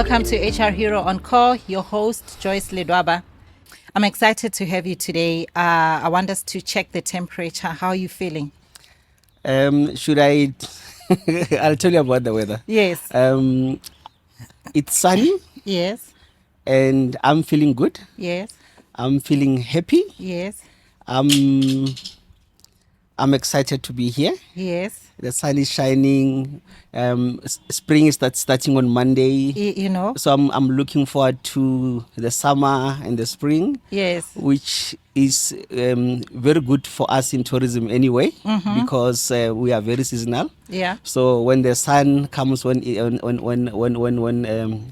Welcome to HR Hero on Call, your host, Joyce Ledwaba. I'm excited to have you today. I want us to check the temperature. How are you feeling? Should I? I'll tell you about the weather. Yes. It's sunny Yes. and I'm feeling good. Yes. I'm feeling happy. Yes. I'm excited to be here. Yes. The sun is shining. Spring is starting on Monday. You know? So I'm looking forward to the summer and the spring. Yes. Which is very good for us in tourism anyway, because we are very seasonal. Yeah. So when the sun comes, when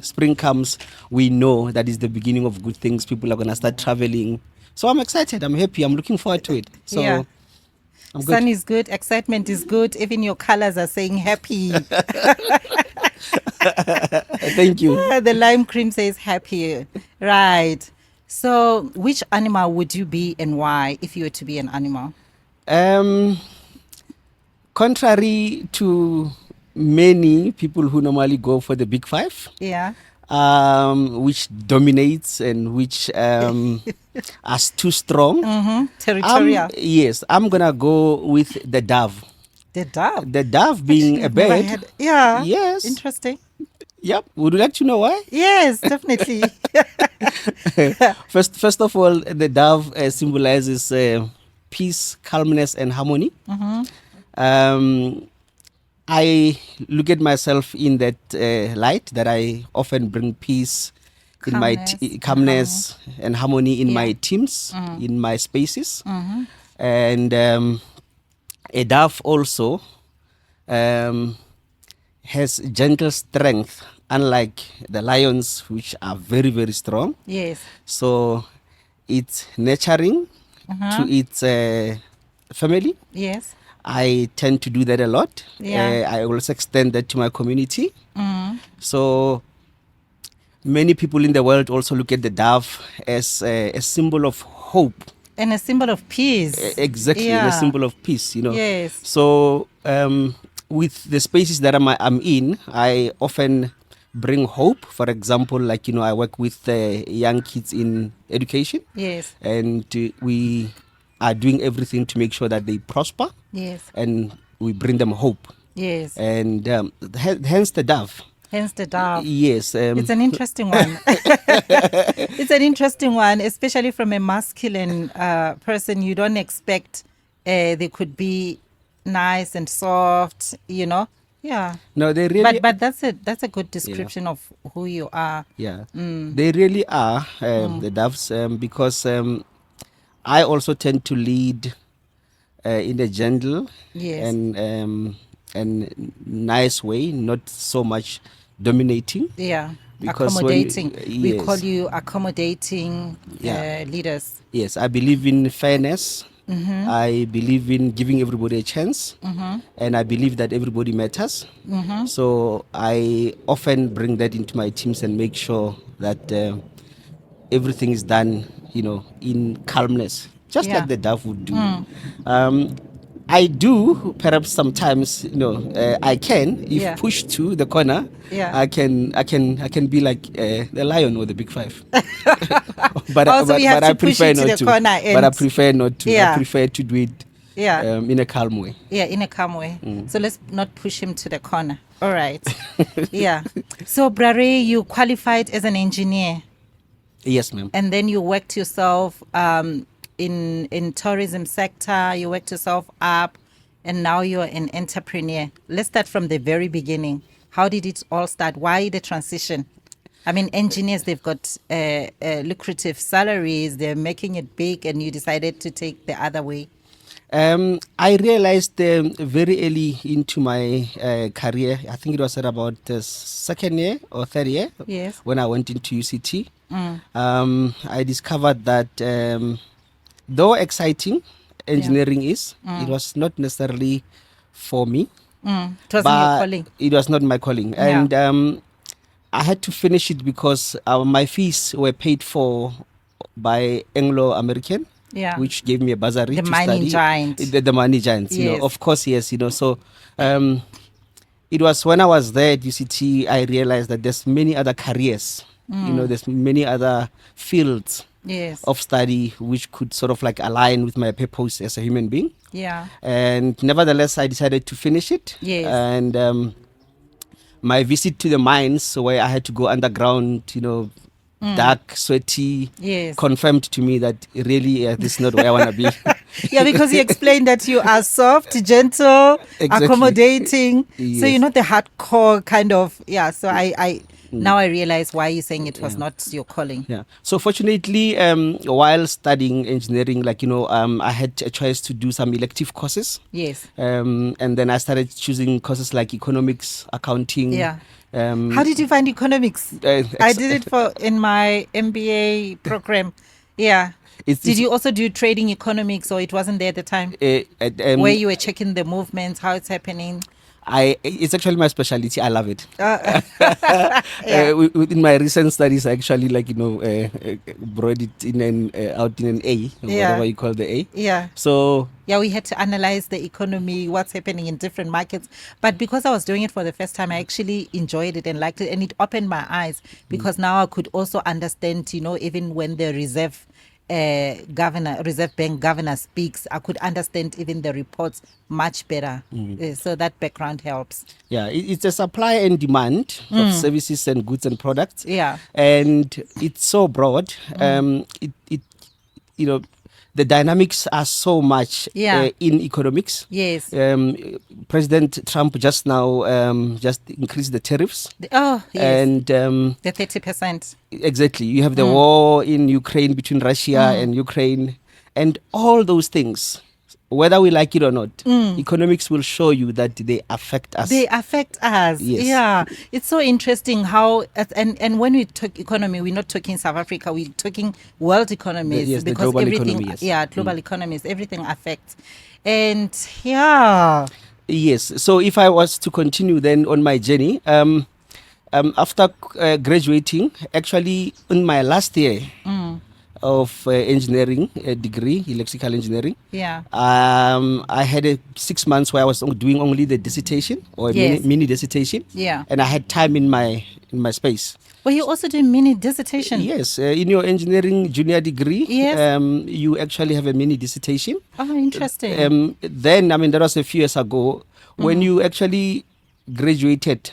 spring comes, we know that is the beginning of good things. People are gonna start traveling. So I'm excited. I'm happy. I'm looking forward to it. So Yeah. I'm good. Sun is good. Excitement is good. Even your colors are saying happy. Thank you. The lime cream says happy. Right. So which animal would you be and why if you were to be an animal? Contrary to many people who normally go for the big five, Yeah. which dominates and which are too strong. Territorial. Yes, I'm gonna go with the dove. The dove. The dove being a I've never bird. had- yeah. Yes. Interesting. Yep. Would you like to know why? Yes, definitely. First of all, the dove symbolizes peace, calmness, and harmony. I look at myself in that light, that I often bring peace in my calmness and harmony in my teams, in my spaces. And a dove also has gentle strength, unlike the lions, which are very, very strong. Yes. So it's nurturing to its family. Yes. I tend to do that a lot. Yeah. I also extend that to my community. So many people in the world also look at the dove as a symbol of hope. And a symbol of peace. Exactly, and a symbol of peace, Yes. So with the spaces that I'm in, I often bring hope. For example, like, I work with young kids in education. Yes. And we are doing everything to make sure that they prosper. Yes. And we bring them hope. Yes. And hence the dove. Hence the dove. Yes. It's an interesting one. It's an interesting one, especially from a masculine person. You don't expect they could be nice and soft, Yeah. No, they really. But that's a good description of who you are. Yeah. They really are the doves, because I also tend to lead in a gentle Yes. and nice way, not so much dominating. Yeah. Because Accommodating. We yes. call you accommodating leaders. Yes, I believe in fairness. I believe in giving everybody a chance, and I believe that everybody matters. So I often bring that into my teams and make sure that everything is done, in calmness, just like the dove would do. I do, perhaps sometimes, I can, if pushed to the corner, I can be like the lion or the big five. but I prefer not to. But I prefer not to. I prefer to do it in a calm way. Yeah, in a calm way. So let's not push him to the corner. All right. Yeah. So Brare, you qualified as an engineer. Yes, ma'am. And then you worked yourself in tourism sector, you worked yourself up, and now you're an entrepreneur. Let's start from the very beginning. How did it all start? Why the transition? I mean, engineers, they've got lucrative salaries, they're making it big, and you decided to take the other way. I realized very early into my career, I think it was at about the second year or third year, Yes. when I went into UCT. I discovered that though exciting engineering is, it was not necessarily for me. It wasn't your calling. It was not my calling. Yeah. And I had to finish it because my fees were paid for by Anglo-American, which gave me a bursary the to mining study. giant. The money giants, Yes. of course, yes, so It was when I was there at UCT, I realized that there's many other careers. There's many other fields Yes. of study which could sort of like align with my purpose as a human being. Yeah. And nevertheless, I decided to finish it. Yes. And my visit to the mines, where I had to go underground, dark, sweaty, Yes. confirmed to me that really this is not where I want to be. Yeah, because you explained that you are soft, gentle, Exactly. accommodating. So Yes. you're not the hardcore kind of. Yeah. So I now I realize why you're saying it was not your calling. Yeah. So fortunately, while studying engineering, I had a choice to do some elective courses. Yes. And then I started choosing courses like economics, accounting. Yeah. How did you find economics? I ex- did it in my MBA program. Yeah. It's- Did it's- you also do trading economics, or it wasn't there at the time? Where you were checking the movements, how it's happening? It's actually my specialty. I love it. Yeah. Within my recent studies, I actually brought it out in an A, or Yeah. whatever you call the A. Yeah. So Yeah, we had to analyze the economy, what's happening in different markets. But because I was doing it for the first time, I actually enjoyed it and liked it. And it opened my eyes because now I could also understand, even when the Reserve Bank governor speaks, I could understand even the reports much better. So that background helps. yeah, it's a supply and demand of services and goods and products. Yeah. And it's so broad. The dynamics are so much Yeah. in economics. Yes. President Trump just now just increased the tariffs. Oh, yes. And The 30%. exactly, you have the war in Ukraine between Russia and Ukraine, and all those things, whether we like it or not, economics will show you that they affect us. They affect us. Yes. Yeah. It's so interesting how, and when we talk economy, we're not talking South Africa, we're talking world economies. Yes, the because global everything, economy, yes. yeah, global economies, everything affects. And yeah. Yes. So if I was to continue then on my journey, after graduating, actually in my last year of engineering degree, electrical engineering, Yeah. I had 6 months where I was doing only the dissertation or Yes. mini dissertation. Yeah. And I had time in my space. Well, you also do mini dissertation. Yes, in your engineering junior degree, Yes. you actually have a mini dissertation. Oh, interesting. Then, that was a few years ago, when you actually graduated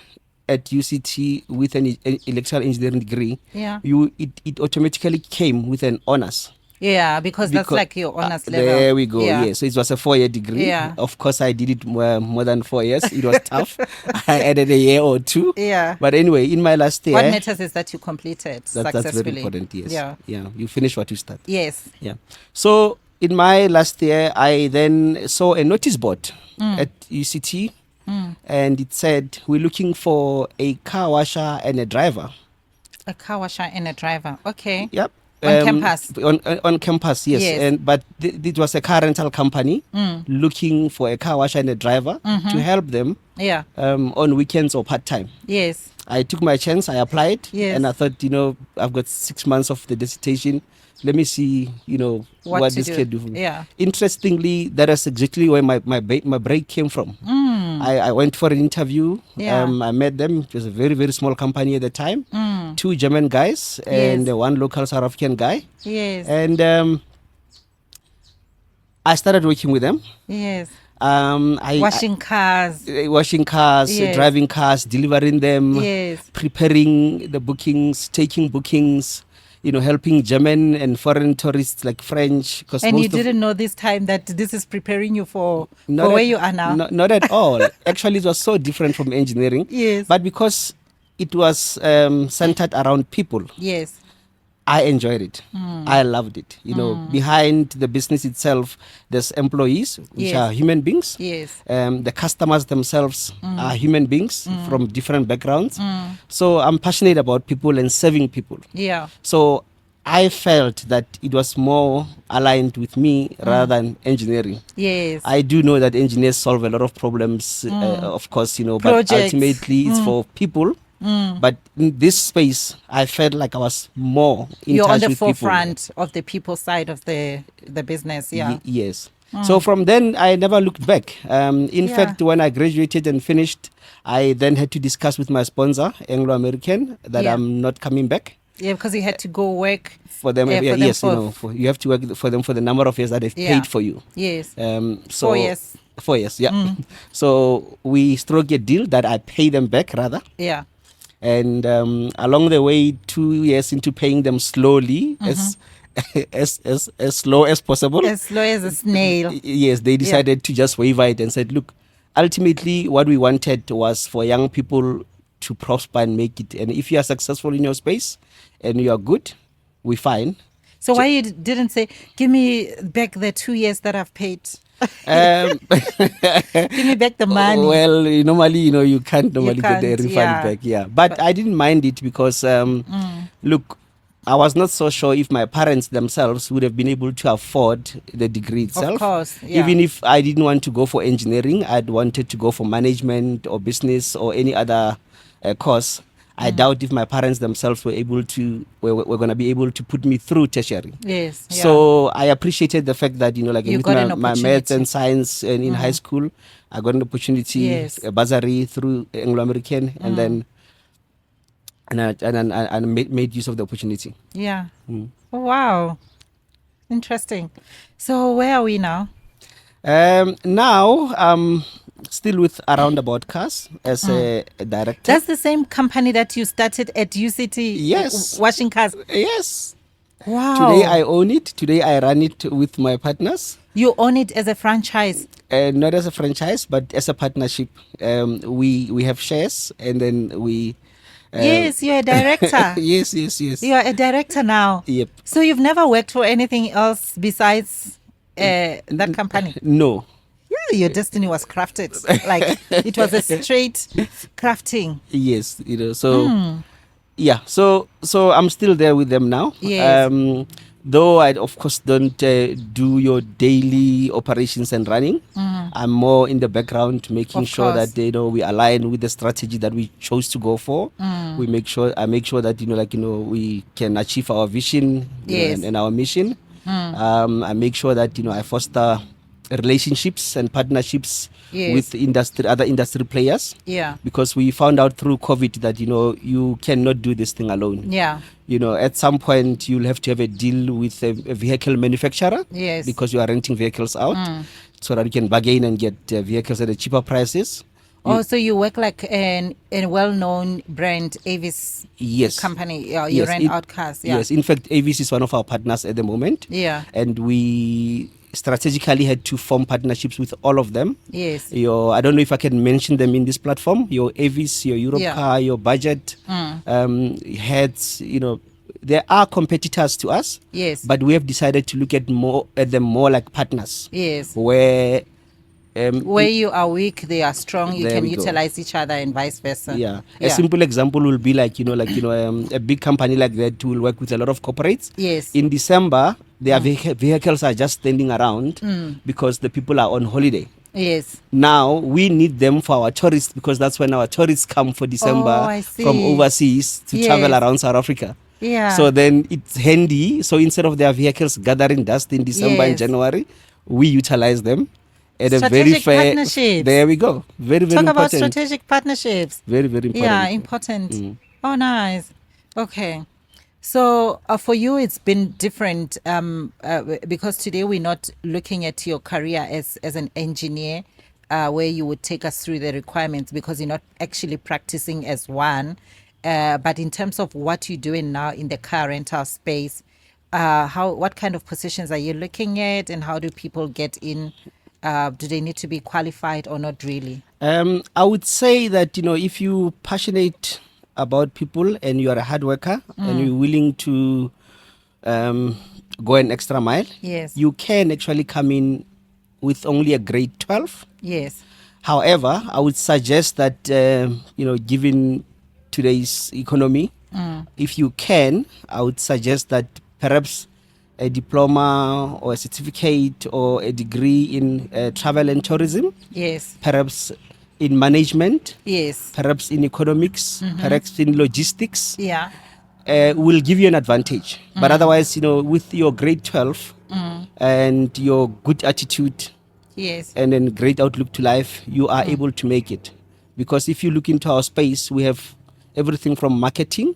at UCT with an electrical engineering degree, Yeah. it automatically came with an honors. Yeah, because that's like your honors level. There we go. Yeah. Yeah. So it was a 4-year degree. Yeah. Of course, I did it more than 4 years. It was tough. I added a year or two. Yeah. But anyway, in my last year, What matters is that you completed successfully. that's very important. Yes. Yeah. Yeah. You finish what you start. Yes. Yeah. So in my last year, I then saw a notice board at UCT, and it said, "We're looking for a car washer and a driver." A car washer and a driver. Okay. Yep. On campus? On campus, yes. Yes. But it was a car rental company looking for a car washer and a driver to help them Yeah. on weekends or part time. Yes. I took my chance. I applied, Yes. and I thought, I've got 6 months of the dissertation. Let me see, What what to this do. can do for me. Yeah. Interestingly, that is exactly where my break came from. I went for an interview. Yeah. I met them. It was a very, very small company at the time. 2 German guys and Yes. 1 local South African guy. Yes. And I started working with them. Yes. Washing cars. cars, Yes. driving cars, delivering them, Yes. preparing the bookings, taking bookings, helping German and foreign tourists like French. And you didn't know this time that this is preparing you for where you are now. Not at all. Actually, it was so different from engineering. Yes. But because it was centered around people, Yes. I enjoyed it. I loved it. Behind the business itself, there's employees, which Yes. are human beings. Yes. The customers themselves are human beings from different backgrounds. So I'm passionate about people and serving people. Yeah. So I felt that it was more aligned with me rather than engineering. Yes. I do know that engineers solve a lot of problems, of course, but Projects. ultimately it's for people. But in this space, I felt like I was more in You're touch on the with people. forefront of the people side of the business. Yeah. Yes. So from then, I never looked back. In Yeah. fact, when I graduated and finished, I then had to discuss with my sponsor, Anglo American, that Yeah. I'm not coming back Yeah, because you had to go work for them. for them Yes, for you have to work for them for the number of years that they've Yeah. paid for you. yes, So 4 years. 4 years, yeah. So we struck a deal that I pay them back rather. Yeah. And along the way, 2 years into paying them slowly, as slow as possible. As slow as a snail. Yes, they decided to just waiver it and said, look, ultimately what we wanted was for young people to prosper and make it. And if you are successful in your space and you are good, we're fine. So why you didn't say, give me back the 2 years that I've paid? Um, Give me back the money. Well, normally, you can't normally get the can't, refund yeah. back. Yeah. But I didn't mind it because, look, I was not so sure if my parents themselves would have been able to afford the degree itself. Of course, yeah. Even if I didn't want to go for engineering, I'd wanted to go for management or business or any other course. I doubt if my parents themselves were going to be able to put me through tertiary. Yes. Yeah. So I appreciated the fact that, You with got an my maths opportunity. and science and in high school, I got an opportunity, Yes. a bursary through Anglo American, and then I made use of the opportunity. Yeah. Oh, wow. Interesting. So where are we now? Now, still with Aroundabout Cars as a director. That's the same company that you started at UCT. Yes. Washing cars. Yes. Wow. Today I own it. Today I run it with my partners. You own it as a franchise. Not as a franchise, but as a partnership. We have shares, and then we. Yes, you're a director. Yes. You are a director now. Yep. So you've never worked for anything else besides that company? No. Yeah, your destiny was crafted. Like it was a straight crafting. Yes, so yeah, so I'm still there with them now. Yes. Though I of course don't do your daily operations and running. I'm more in the background, making Of sure course. that we align with the strategy that we chose to go for. I make sure that we can achieve our vision, Yes. and our mission. I make sure that I foster relationships and partnerships Yes. with other industry players. Yeah. Because we found out through COVID that you cannot do this thing alone. Yeah. At some point you'll have to have a deal with a vehicle manufacturer. Yes. Because you are renting vehicles out, so that you can bargain and get vehicles at a cheaper prices. So you work like a well-known brand, Avis Yes. company. You Yes, rent out cars. Yeah. Yes, in fact, Avis is one of our partners at the moment. Yeah. And we strategically had to form partnerships with all of them. Yes. I don't know if I can mention them in this platform. Your Avis, your Europe Yeah. Car, your Budget, Heads. There are competitors to us. Yes. But we have decided to look at them more like partners. Yes. Where Where you are weak, they are strong. You There can we go. utilize each other and vice versa. Yeah. A simple example will be like a big company like that will work with a lot of corporates. Yes. In December, their vehicles are just standing around because the people are on holiday. Yes. Now we need them for our tourists because that's when our tourists come for December I see. from overseas to Yes. travel around South Africa. Yeah. So then it's handy. So instead of their vehicles gathering dust in December and Yes. January, we utilize them at a very Strategic fair. partnerships. There we go. Very Talk about important. strategic partnerships. Very important. Yeah, important. Oh, nice. Okay. So for you, it's been different because today we're not looking at your career as an engineer where you would take us through the requirements because you're not actually practicing as one. But in terms of what you're doing now in the car rental space, what kind of positions are you looking at and how do people get in? Do they need to be qualified or not really? I would say that if you're passionate about people and you are a hard worker and you're willing to go an extra mile, Yes. you can actually come in with only a grade 12. Yes. However, I would suggest that given today's economy, if you can, I would suggest that perhaps a diploma or a certificate or a degree in travel and tourism, Yes. perhaps in management, Yes. perhaps in economics, perhaps in logistics. Yeah. will give you an advantage. But otherwise, with your grade 12 and your good attitude Yes. and then great outlook to life, you are able to make it. Because if you look into our space, we have everything from marketing.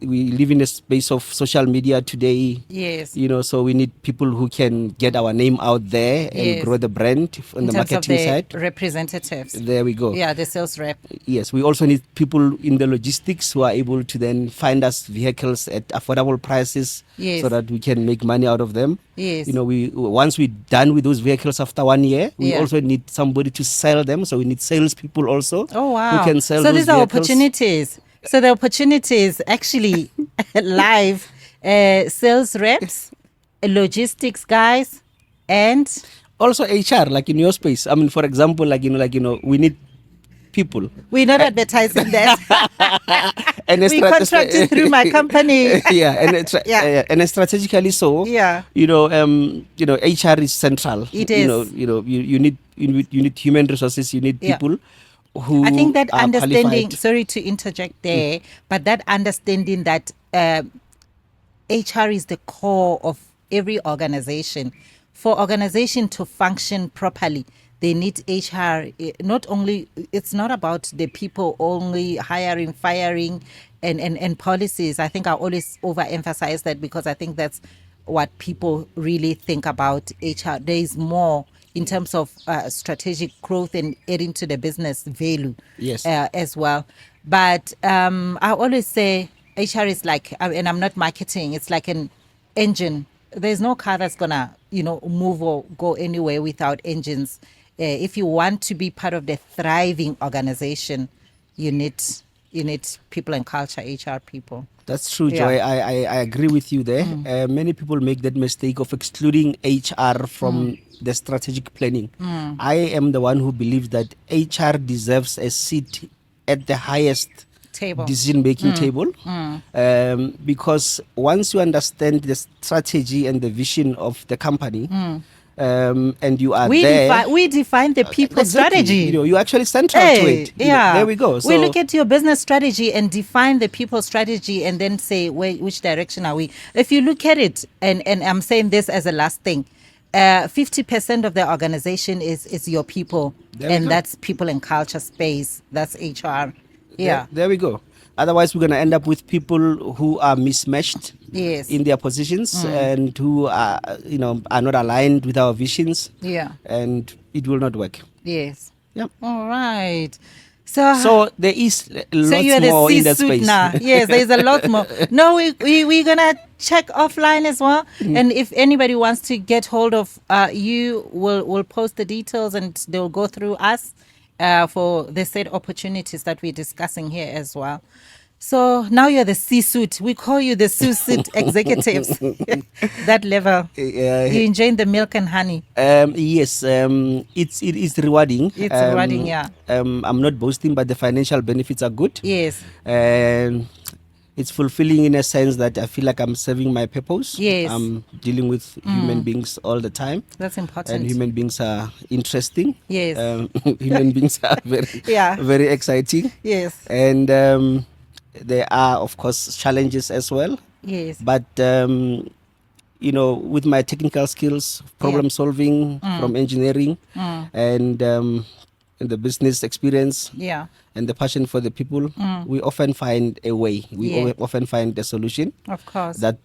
We live in a space of social media today. Yes. So we need people who can get our name out there and Yes. grow the brand on In the terms of marketing the side. representatives. There we go. Yeah, the sales rep. Yes, we also need people in the logistics who are able to then find us vehicles at affordable prices, Yes. so that we can make money out of them. Yes. We once we're done with those vehicles after 1 year, we Yeah. also need somebody to sell them. So we need salespeople also Oh, wow. who can sell so those these are vehicles. opportunities. So the opportunities actually live sales reps, logistics guys, and Also HR, like in your space. I mean, for example, we need people. we're not advertising that. And We contracted through my company. Yeah, and Yeah. and strategically so. Yeah. HR is central. It You is. you need human resources. You need Yeah. people who I think that are understanding, qualified. sorry to interject there, but that understanding that HR is the core of every organization. For organization to function properly, they need HR. Not only, it's not about the people only hiring, firing, and policies. I think I always overemphasize that because I think that's what people really think about HR. There is more in terms of strategic growth and adding to the business value. Yes. As well. But I always say HR is like, and I'm not marketing, it's like an engine. There's no car that's gonna, move or go anywhere without engines. If you want to be part of the thriving organization, you need people and culture, HR people. That's true, Yeah. Joy. I agree with you there. Many people make that mistake of excluding HR from the strategic planning. I am the one who believes that HR deserves a seat at the highest Table. decision-making table, because once you understand the strategy and the vision of the company, and you are there, We define the people exactly, strategy. you're actually central to it. Yeah. There we go. We So look at your business strategy and define the people strategy and then say, which direction are we? If you look at it, and I'm saying this as a last thing, 50% of the organization is your people. There we And go. that's people and culture space. That's HR. Yeah. There we go. Otherwise, we're going to end up with people who are mismatched Yes. in their positions and who are not aligned with our visions, Yeah. and it will not work. Yes. Yep. All right. So there is So lots you're the more in that C-suite space. now. Yes, there's a lot more. No, we're going to check offline as well. And if anybody wants to get hold of you, we'll post the details and they'll go through us for the said opportunities that we're discussing here as well. So now you're the C-suite. We call you the C-suite executives. That level. You're enjoying the milk and honey. Yes, it is rewarding. It's rewarding, yeah. I'm not boasting, but the financial benefits are good. Yes. And it's fulfilling in a sense that I feel like I'm serving my purpose. Yes. I'm dealing with human beings all the time. That's important. And human beings are interesting. Yes. Human beings are Yeah. very exciting. Yes. And there are, of course, challenges as well. Yes. But with my technical skills, problem solving from engineering, and the business experience, Yeah. and the passion for the people, we often find a way. We Yeah. often find a solution Of course. that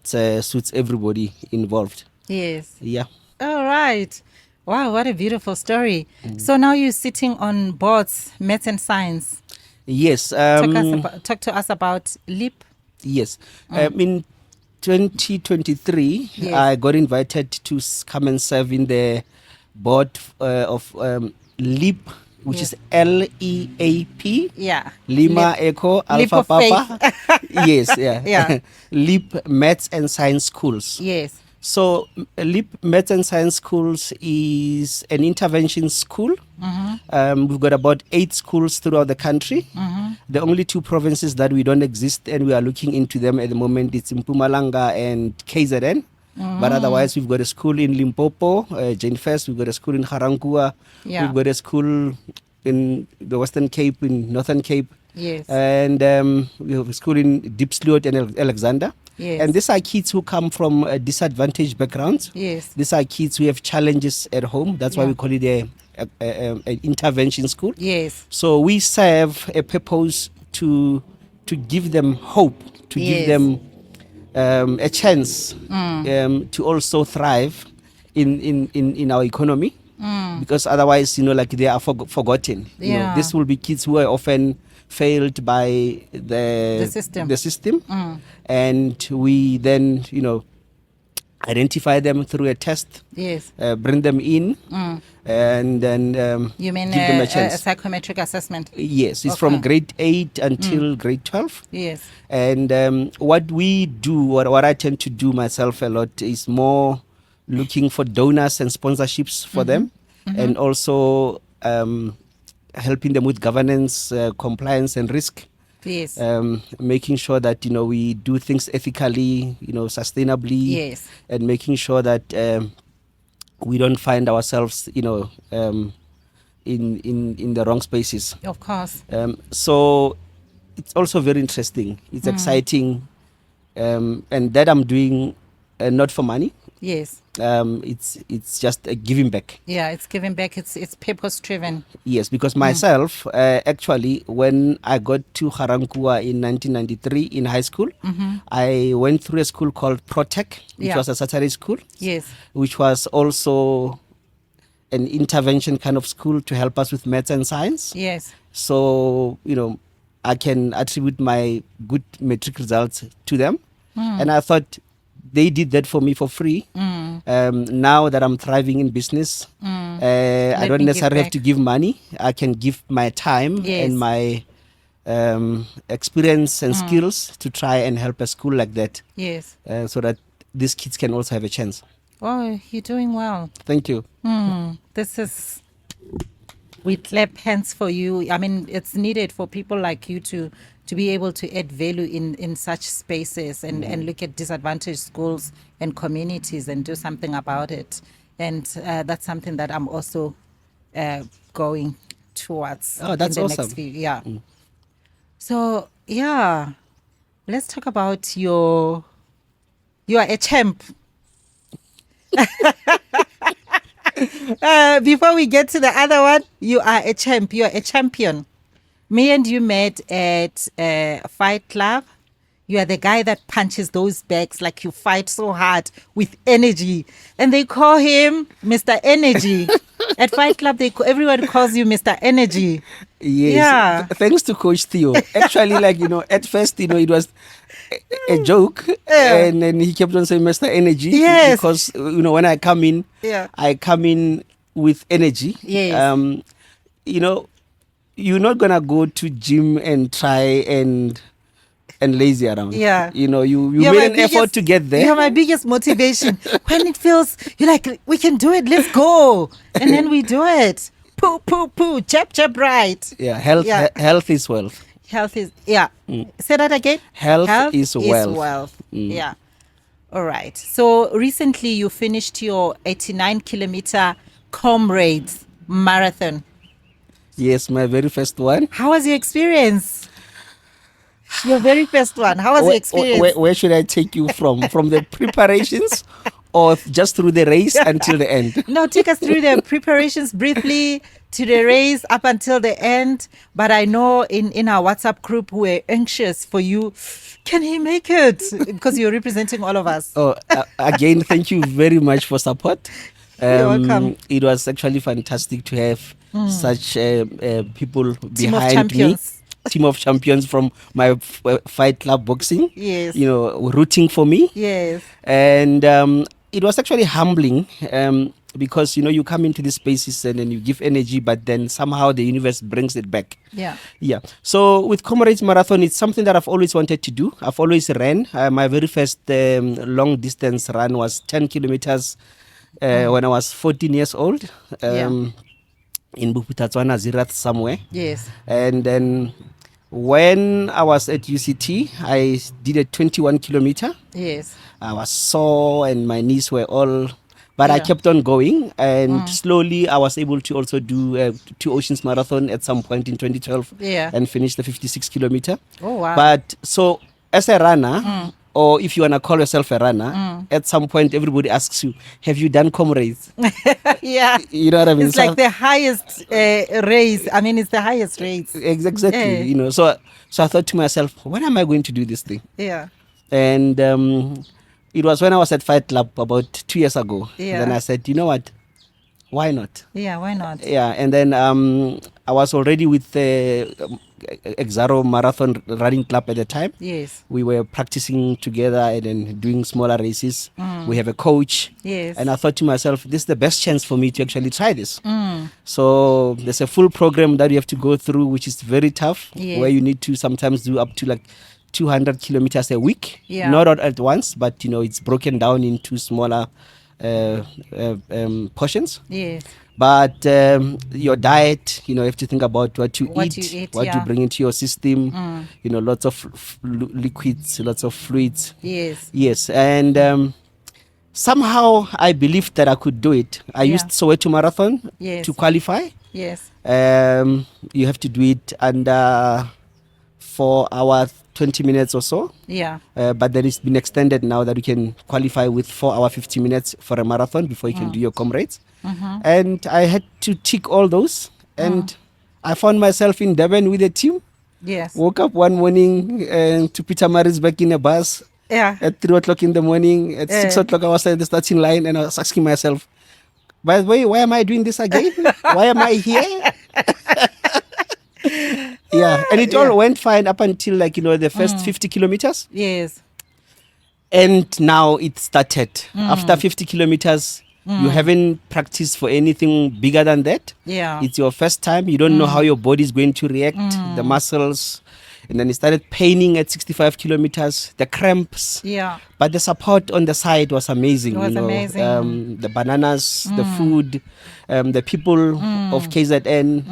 suits everybody involved. Yes. Yeah. All right. Wow, what a beautiful story. So now you're sitting on boards, maths and science. Yes. Talk to us about LEAP. Yes. In 2023, Yes. I got invited to come and serve in the board of LEAP, which Yes. is LEAP. Yeah. Lima LEAP. Echo Leap Alpha of Papa. Yes, yeah. Yeah. LEAP Maths and Science Schools. Yes. So LEAP Maths and Science Schools is an intervention school. We've got about 8 schools throughout the country. The only 2 provinces that we don't exist and we are looking into them at the moment, it's Mpumalanga and KZN. But otherwise, we've got a school in Limpopo, Jane First. We've got a school in Harangua. Yeah. We've got a school in the Western Cape, in Northern Cape. Yes. And we have a school in Diepsloot and Alexander. Yes. And these are kids who come from disadvantaged backgrounds. Yes. These are kids who have challenges at home. That's why Yeah. we call it an intervention school. Yes. So we serve a purpose to give them hope, to give Yes. them a chance to also thrive in our economy. Because otherwise, like they are forgotten. Yeah. This will be kids who are often failed by the system. And we then, identify them through a test. Yes. Bring them in, and then You mean give them a a chance. psychometric assessment? Yes, it's Okay. from grade 8 until grade 12. Yes. And what we do, what I tend to do myself a lot, is more looking for donors and sponsorships for them, and also helping them with governance, compliance, and risk. Yes. Making sure that we do things ethically, sustainably. Yes. And making sure that we don't find ourselves, in the wrong spaces. Of course. So it's also very interesting. It's exciting, and that I'm doing not for money. Yes. It's just a giving back. Yeah, it's giving back. It's purpose driven. Yes, because myself, actually, when I got to Harankua in 1993 in high school, I went through a school called Protec, which Yeah. was a Saturday school. Yes. Which was also an intervention kind of school to help us with maths and science. Yes. So, I can attribute my good matric results to them. And I thought they did that for me for free. Now that I'm thriving in business, I don't me give necessarily have back. to give money. I can give my time Yes. and my experience and skills to try and help a school like that, Yes. so that these kids can also have a chance. Oh, you're doing well. Thank you. This is, we clap hands for you. I mean, it's needed for people like you to be able to add value in such spaces and look at disadvantaged schools and communities and do something about it. And that's something that I'm also going towards. Oh, that's in the awesome. Next few, yeah. So, yeah, let's talk about you are a champ. Before we get to the other one, you are a champ. You are a champion. Me and you met at Fight Club. You are the guy that punches those bags like you fight so hard with energy. And they call him Mr. Energy. At Fight Club, everyone calls you Mr. Energy. Yes. Yeah. Thanks to Coach Theo. Actually, at first, it was a joke, and then he kept on saying Mr. Energy. Yes. Because when I come in, Yeah. I come in with energy. Yes. You're not gonna go to gym and try and lazy around. Yeah. You You're made my an effort to get there. You're my biggest motivation. When it feels, you're like, we can do it, let's go. And then we do it. Poo, poo, poo, chap, chap, right. Yeah, health. Yeah. Health is wealth. Health is, yeah. Say that again. Health is wealth. Yeah. All right. So recently you finished your 89-kilometer Comrades Marathon. Yes, my very first one. How was your experience? Your very first one. How was your experience? Where should I take you from? From the preparations or just through the race until the end? No, take us through the preparations briefly to the race up until the end. But I know in our WhatsApp group, we're anxious for you. Can he make it? Because you're representing all of us. Oh, again, thank you very much for support. You're welcome. It was actually fantastic to have such people Team of behind champions. me. Team of champions from my Fight Club boxing. Yes. Rooting for me. Yes. And it was actually humbling because you come into these spaces and then you give energy, but then somehow the universe brings it back. Yeah. So with Comrades Marathon, it's something that I've always wanted to do. I've always ran. My very first long distance run was 10 kilometers when I was 14 years old. In Buputatswana, Zirath somewhere. Yes. And then when I was at UCT, I did a 21 kilometer. Yes. I was sore and my knees were all But I Yeah. kept on going, and slowly I was able to also do 2 Oceans Marathon at some point in 2012 Yeah. and finish the 56 kilometer. Oh, wow. But so as a runner, or if you want to call yourself a runner, at some point everybody asks you, have you done comrades? Yeah. You know what I mean? It's like the highest race. I mean, it's the highest race. Exactly. You know, so I thought to myself, when am I going to do this thing? Yeah. And it was when I was at Fight Club about 2 years ago. Yeah. Then I said, you know what? Why not? Yeah, why not? Yeah, and then I was already with the Exaro Marathon Running Club at the time. Yes. We were practicing together and then doing smaller races. We have a coach. Yes. And I thought to myself, this is the best chance for me to actually try this. So there's a full program that you have to go through, which is very tough, Yes. where you need to sometimes do up to like 200 kilometers a week. Yeah. Not all at once, but you know, it's broken down into smaller portions. Yes. But your diet, you know, you have to think about what you What eat, you eat, what yeah. you bring into your system. You know, lots of liquids, lots of fluids. Yes. Yes, and somehow I believed that I could do it. I Yeah. used Soweto Marathon Yes. to qualify. Yes. You have to do it under 4 hours 20 minutes or so. Yeah. But then it's been extended now that you can qualify with 4 hour 50 minutes for a marathon before you can do your comrades. And I had to tick all those, and I found myself in Durban with a team. Yes. Woke up one morning to Peter back in a bus Yeah. at 3 o'clock in the morning. At 6 o'clock I was at the starting line, and I was asking myself, by the way, why am I doing this again? Why am I here? Yeah, and it all went fine up until, like, you know, the first 50 kilometers. Yes. And now it started. After 50 kilometers, you haven't practiced for anything bigger than that. Yeah. It's your first time. You don't know how your body is going to react, the muscles. And then it started paining at 65 kilometers, the cramps. Yeah. But the support on the side was amazing. It was you know, amazing. The bananas, the food, the people of KZN.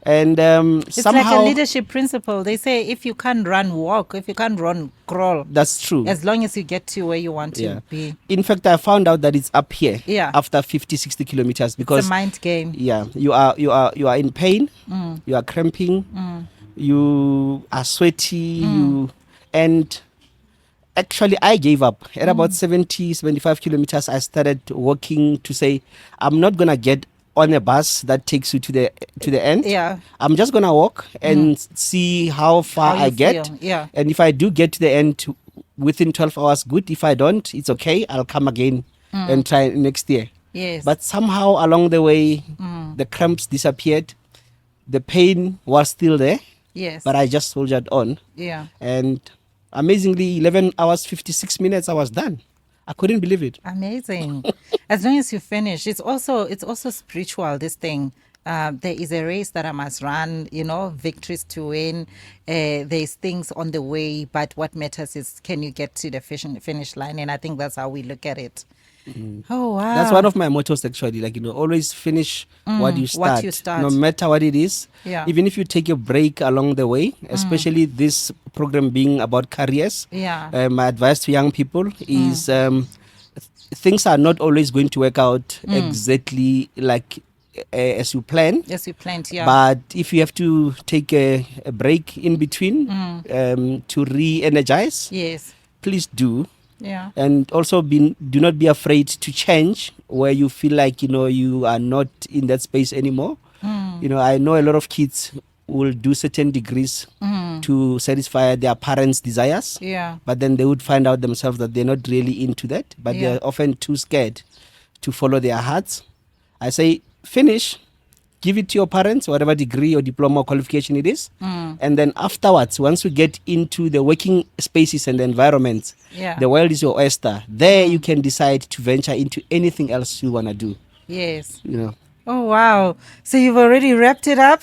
And It's somehow... like a leadership principle. They say if you can't run, walk. If you can't run, crawl. That's true. As long as you get to where you want to Yeah. be. In fact, I found out that it's up here Yeah. after 50, 60 kilometers It's because a mind game. yeah, you are in pain, you are cramping, you are sweaty, and actually I gave up at about 70, 75 kilometers. I started walking to say, I'm not gonna get on a bus that takes you to the end. Yeah. I'm just gonna walk and see how far How you I get. feel, yeah. And if I do get to the end within 12 hours, good. If I don't, it's okay. I'll come again and try next year. Yes. But somehow along the way, the cramps disappeared. The pain was still there, yes. but I just soldiered on. Yeah. And amazingly, 11 hours, 56 minutes, I was done. I couldn't believe it. Amazing. As long as you finish, it's also spiritual, this thing. There is a race that I must run, you know, victories to win. There's things on the way, but what matters is, can you get to the finish line? And I think that's how we look at it. Oh, wow. That's one of my mottos, actually. Like, you know, always finish what you start. No matter what it is. Yeah. Even if you take a break along the way, especially this program being about careers. Yeah. My advice to young people is things are not always going to work out exactly like as you plan. Yes, you planned, yeah. But if you have to take a break in between to re-energize, yes. please do. Yeah. And also do not be afraid to change where you feel like, you know, you are not in that space anymore. You know, I know a lot of kids will do certain degrees to satisfy their parents' desires. Yeah. But then they would find out themselves that they're not really into that. But Yeah. they're often too scared to follow their hearts. I say, finish. Give it to your parents, whatever degree or diploma or qualification it is. And then afterwards, once you get into the working spaces and the environments, Yeah. the world is your oyster. There you can decide to venture into anything else you want to do. Yes. You know. Oh, wow. So you've already wrapped it up,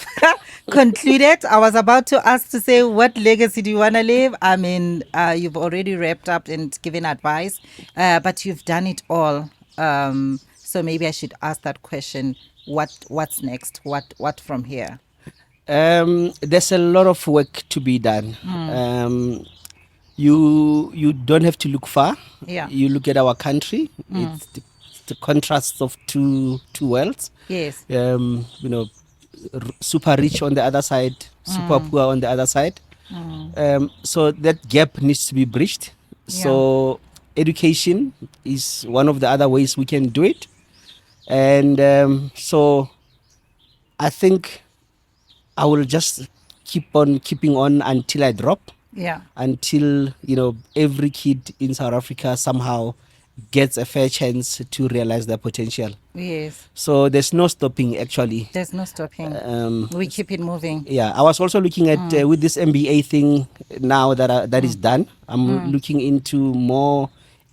concluded. I was about to ask to say, what legacy do you want to leave? I mean, you've already wrapped up and given advice, but you've done it all. So maybe I should ask that question. What's next? What from here? There's a lot of work to be done. You don't have to look far. Yeah. You look at our country. It's the contrasts of two worlds. Yes. You know, super rich on the other side, super poor on the other side. So that gap needs to be bridged. Yeah. So education is one of the other ways we can do it. And so I think I will just keep on keeping on until I drop, Yeah. until, you know, every kid in South Africa somehow gets a fair chance to realize their potential. Yes. So there's no stopping, actually. There's no stopping. Um, We keep it moving. yeah, I was also looking at with this MBA thing now that is done. I'm looking into more,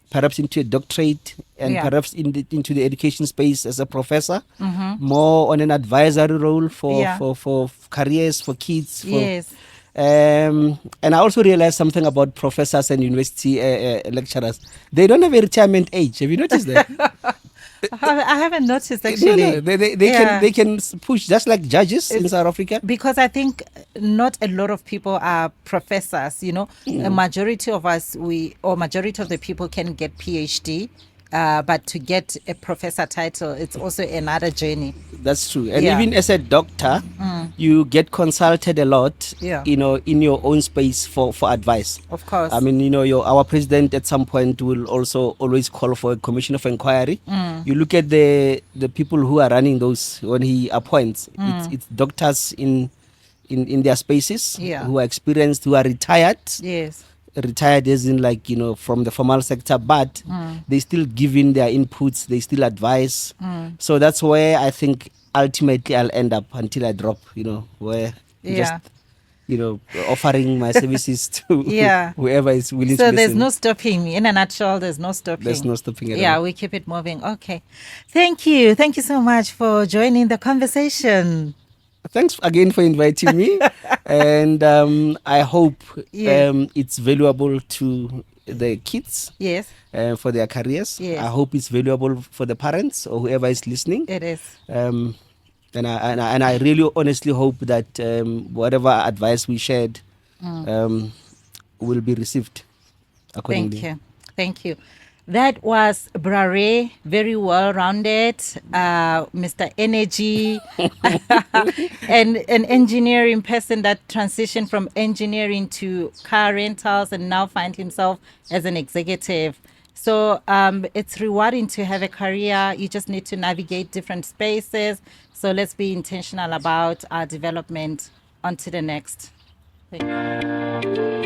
perhaps into a doctorate, and Yeah. perhaps into the education space as a professor, more on an advisory role for Yeah. for careers, for kids. For, Yes. and I also realized something about professors and university lecturers. They don't have a retirement age. Have you noticed that? I haven't noticed No, actually. no, they Yeah. can push just like judges in South Africa. Because I think not a lot of people are professors, you know. A majority of us, majority of the people can get PhD, but to get a professor title, it's also another journey. That's true. And Yeah. even as a doctor, you get consulted a lot, Yeah. you know, in your own space for advice. Of course. I mean, you know, our president at some point will also always call for a commission of inquiry. You look at the people who are running those when he appoints. It's doctors in their spaces, Yeah. who are experienced, who are retired. Yes. Retired as in, like, you know, from the formal sector, but they still give in their inputs, they still advise. So that's where I think ultimately I'll end up until I drop, you know, where Yeah. just, you know, offering my services to Yeah. whoever is willing So to there's listen. no stopping. In a nutshell, there's no stopping. There's no stopping at Yeah, all. we keep it moving. Okay. Thank you. Thank you so much for joining the conversation. Thanks again for inviting me, and I hope Yeah. it's valuable to the kids Yes, for their careers. Yes. I hope it's valuable for the parents or whoever is listening. it is. And I really honestly hope that whatever advice we shared will be received accordingly. Thank you. Thank you. That was Brare, very well-rounded, Mr. Energy, and an engineering person that transitioned from engineering to car rentals and now find himself as an executive. So it's rewarding to have a career. You just need to navigate different spaces. So let's be intentional about our development. On to the next. Thank you.